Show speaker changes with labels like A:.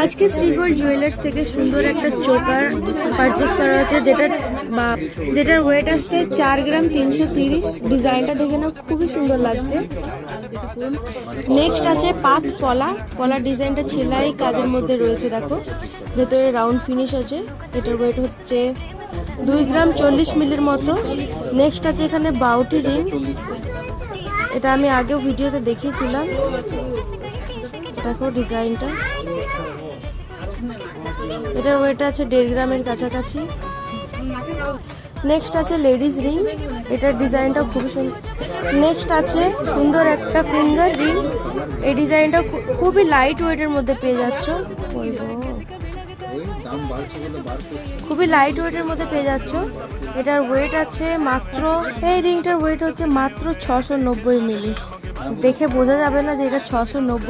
A: আজকে শ্রীগোল্ড জুয়েলার্স থেকে সুন্দর একটা চোকার পারচেস করা হচ্ছে, যেটার ওয়েট আসছে 4 গ্রাম 330। ডিজাইনটা দেখে না খুবই সুন্দর লাগছে। নেক্সট আছে পাত পলা ডিজাইনটা ছেলাই কাজের মধ্যে রয়েছে, দেখো ভেতরে রাউন্ড ফিনিশ আছে। এটার ওয়েট হচ্ছে 2 গ্রাম 40 মিলির মতো। নেক্সট আছে এখানে বাউটি রিং, এটা আমি আগেও ভিডিওতে দেখিয়েছিলাম, দেখো ডিজাইনটা। এটার ওয়েট আছে 1.5 গ্রামের কাছাকাছি। নেক্সট আছে লেডিস রিং, এটার ডিজাইনটা খুবই সুন্দর। নেক্সট আছে সুন্দর একটা ফিঙ্গার রিং, এই ডিজাইনটা খুবই লাইট ওয়েটের মধ্যে পেয়ে যাচ্ছ, খুবই লাইট ওয়েটের মধ্যে পেয়ে যাচ্ছ। এটার ওয়েট আছে মাত্র, এই রিংটার ওয়েট হচ্ছে মাত্র 690 মিলি। দেখে বোঝা যাবে না যে এটা 690